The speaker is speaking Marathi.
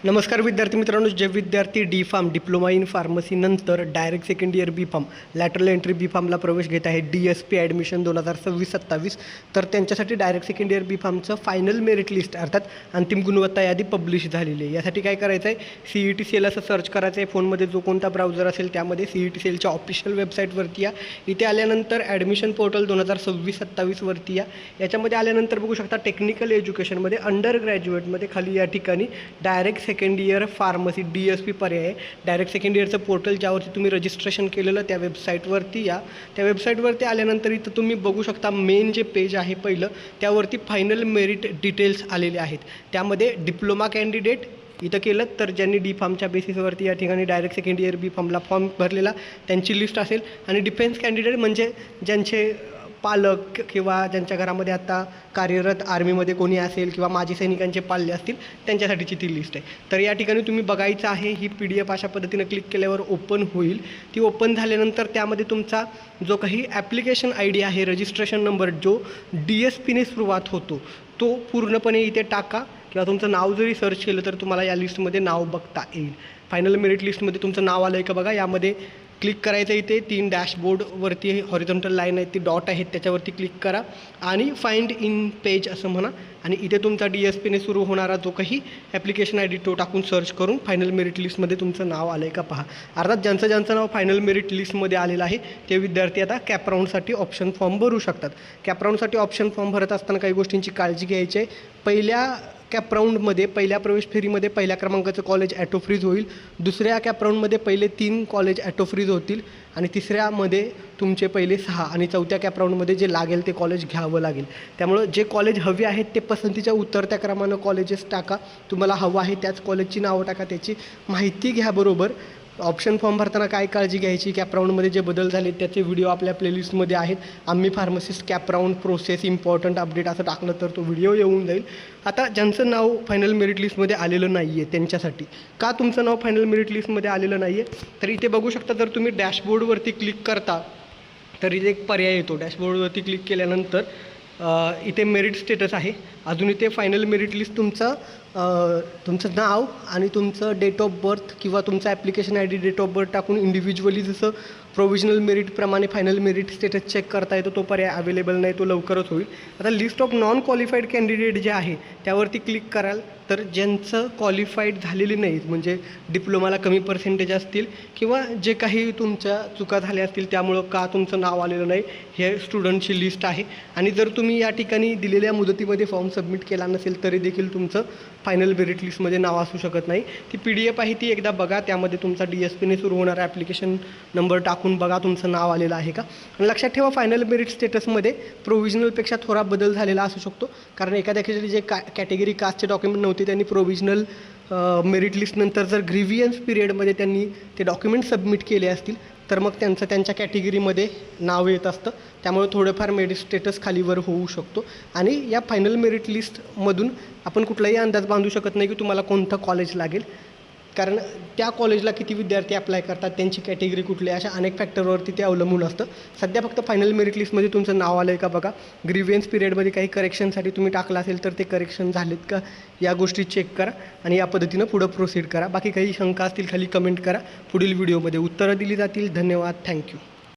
नमस्कार विद्यार्थी मित्रांनो, जे विद्यार्थी D pharm diploma in pharmacy नंतर direct second year B pharm lateral entry B फार्मला प्रवेश घेत आहे DSP ॲडमिशन 2026-27, तर त्यांच्यासाठी डायरेक्ट सेकंड इयर बी फार्मचं फायनल मेरिट लिस्ट अर्थात अंतिम गुणवत्ता यादी पब्लिश झालेली आहे। यासाठी काय करायचं आहे, CET-CEL असं सर्च करायचं आहे। फोनमध्ये जो कोणता ब्राउझर असेल त्यामध्ये CET-CELच्या ऑफिशियल वेबसाईटवरती या। इथे आल्यानंतर ॲडमिशन पोर्टल 2026-27वरती या। याच्यामध्ये आल्यानंतर बघू शकता टेक्निकल एज्युकेशनमध्ये अंडर ग्रॅज्युएटमध्ये खाली या ठिकाणी direct second year pharmacy DSP पर्याय आहे। डायरेक्ट सेकंड इयरचं पोर्टल ज्यावरती तुम्ही रजिस्ट्रेशन केलेलं त्या वेबसाईटवरती या। त्या वेबसाईटवरती आल्यानंतर इथं तुम्ही बघू शकता मेन जे पेज आहे पहिलं त्यावरती फायनल मेरिट डिटेल्स आलेले आहेत। त्यामध्ये डिप्लोमा कॅन्डिडेट इथं केलं तर ज्यांनी डी फार्मच्या बेसिसवरती या ठिकाणी डायरेक्ट सेकंड इयर बी फार्मला फॉर्म भरलेला त्यांची लिस्ट असेल, आणि डिफेन्स कॅन्डिडेट म्हणजे ज्यांचे पालक किंवा ज्यांच्या घरामध्ये आता कार्यरत आर्मीमध्ये कोणी असेल किंवा माजी सैनिकांचे पाल्य असतील त्यांच्यासाठीची ती लिस्ट आहे। तर या ठिकाणी तुम्ही बघायचं आहे, ही PDF अशा पद्धतीनं क्लिक केल्यावर ओपन होईल। ती ओपन झाल्यानंतर त्यामध्ये तुमचा जो काही ॲप्लिकेशन ID आहे, रजिस्ट्रेशन नंबर जो DSPने सुरुवात होतो तो पूर्णपणे इथे टाका, किंवा तुमचं नाव जरी सर्च केलं तर तुम्हाला या लिस्टमध्ये नाव बघता येईल। फायनल मेरिट लिस्टमध्ये तुमचं नाव आलं आहे का बघा, यामध्ये क्लिक करायचं। इथे 3 डॅशबोर्डवरती हॉरिझॉन्टल लाईन आहे, ती डॉट आहेत, त्याच्यावरती क्लिक करा आणि फाइंड इन पेज असं म्हणा, आणि इथे तुमचा DSPने सुरू होणारा जो काही ॲप्लिकेशन ID तो टाकून सर्च करून फायनल मेरिट लिस्टमध्ये तुमचं नाव आलं आहे का पहा। अर्थात ज्यांचं नाव फायनल मेरिट लिस्टमध्ये आलेलं आहे ते विद्यार्थी आता कॅपराऊंडसाठी ऑप्शन फॉर्म भरू शकतात। कॅपराऊंडसाठी ऑप्शन फॉर्म भरत असताना काही गोष्टींची काळजी घ्यायची आहे। पहिल्या कॅपराऊंडमध्ये पहिल्या प्रवेश फेरीमध्ये पहिल्या क्रमांकाचं कॉलेज ॲटो फ्रीज होईल, दुसऱ्या कॅपराऊंडमध्ये पहिले 3 कॉलेज ॲटो फ्रीज होतील, आणि तिसऱ्यामध्ये तुमचे पहिले 6, आणि चौथ्या कॅपराऊंडमध्ये जे लागेल ते कॉलेज घ्यावं लागेल। त्यामुळं जे कॉलेज हवे आहेत ते पसंतीच्या उतरत्या क्रमानं कॉलेजेस टाका, तुम्हाला हवं आहे त्याच कॉलेजची नावं टाका, त्याची माहिती घ्या बरोबर। ऑप्शन फॉर्म भरताना काय काळजी घ्यायची, कॅपराऊंडमध्ये जे बदल झाले त्याचे व्हिडिओ आपल्या प्लेलिस्टमध्ये आहेत। आम्ही फार्मसिस्ट कॅपराऊंड प्रोसेस इम्पॉर्टंट अपडेट असं टाकलं तर तो व्हिडिओ येऊन जाईल। आता ज्यांचं नाव फायनल मेरिट लिस्टमध्ये आलेलं नाही आहे त्यांच्यासाठी, का तुमचं नाव फायनल मेरिट लिस्टमध्ये आलेलं नाही आहे, तर इथे बघू शकता, जर तुम्ही डॅशबोर्डवरती क्लिक करता तर इथे एक पर्याय येतो। डॅशबोर्डवरती क्लिक केल्यानंतर इथे मेरिट स्टेटस आहे, अजून इथे फायनल मेरिट लिस्ट तुमचं नाव आणि तुमचं डेट ऑफ बर्थ किंवा तुमचं application ID date of birth टाकून इंडिव्हिज्युअली जसं प्रोव्हिजनल मेरिटप्रमाणे फायनल मेरिट स्टेटस चेक करता येतो, तो पर्याय अवेलेबल नाही, तो लवकरच होईल। आता list of non qualified candidate जे आहे त्यावरती क्लिक कराल तर ज्यांचं क्वालिफाईड झालेली नाहीत, म्हणजे डिप्लोमाला कमी पर्सेंटेज असतील किंवा जे काही तुमच्या चुका झाल्या असतील त्यामुळं का तुमचं नाव आलेलं नाही, हे स्टुडंटची लिस्ट आहे। आणि जर तुम्ही या ठिकाणी दिलेल्या मुदतीमध्ये फॉर्म सबमिट केला नसेल तरी देखील तुमचं फायनल मेरिट लिस्टमध्ये नाव असू शकत नाही। ती PDF आहे, ती एकदा बघा, त्यामध्ये तुमचा DSPने सुरू होणारा ॲप्लिकेशन नंबर टाकून बघा तुमचं नाव आलेलं आहे का। आणि लक्षात ठेवा, फायनल मेरिट स्टेटसमध्ये प्रोव्हिजनलपेक्षा थोडा बदल झालेला असू शकतो, कारण एखाद्या जे कॅटेगरी कास्टचे डॉक्युमेंट नव्हते त्यांनी प्रोव्हिजनल मेरिट लिस्टनंतर जर ग्रीव्हियन्स पिरियडमध्ये त्यांनी ते डॉक्युमेंट सबमिट केले असतील तर मग त्यांच्या कॅटेगरीमध्ये नाव येत असतं, त्यामुळे थोडंफार मेरिट स्टेटस खालीवर होऊ शकतो। आणि या फायनल मेरिट लिस्टमधून आपण कुठलाही अंदाज बांधू शकत नाही की तुम्हाला कोणतं कॉलेज लागेल, कारण त्या कॉलेजला किती विद्यार्थी अप्लाय करतात, त्यांची कॅटेगरी कुठली, अशा अनेक फॅक्टरवरती ते अवलंबून असतं। सध्या फक्त फायनल मेरिट लिस्टमध्ये तुमचं नाव आलं आहे का बघा, ग्रीव्हियन्स पिरियडमध्ये काही करेक्शनसाठी तुम्ही टाकलं असेल तर ते करेक्शन झालेत का या गोष्टी चेक करा, आणि या पद्धतीनं पुढं प्रोसीड करा। बाकी काही शंका असतील खाली कमेंट करा, पुढील व्हिडिओमध्ये उत्तरं दिली जातील। धन्यवाद, थँक्यू।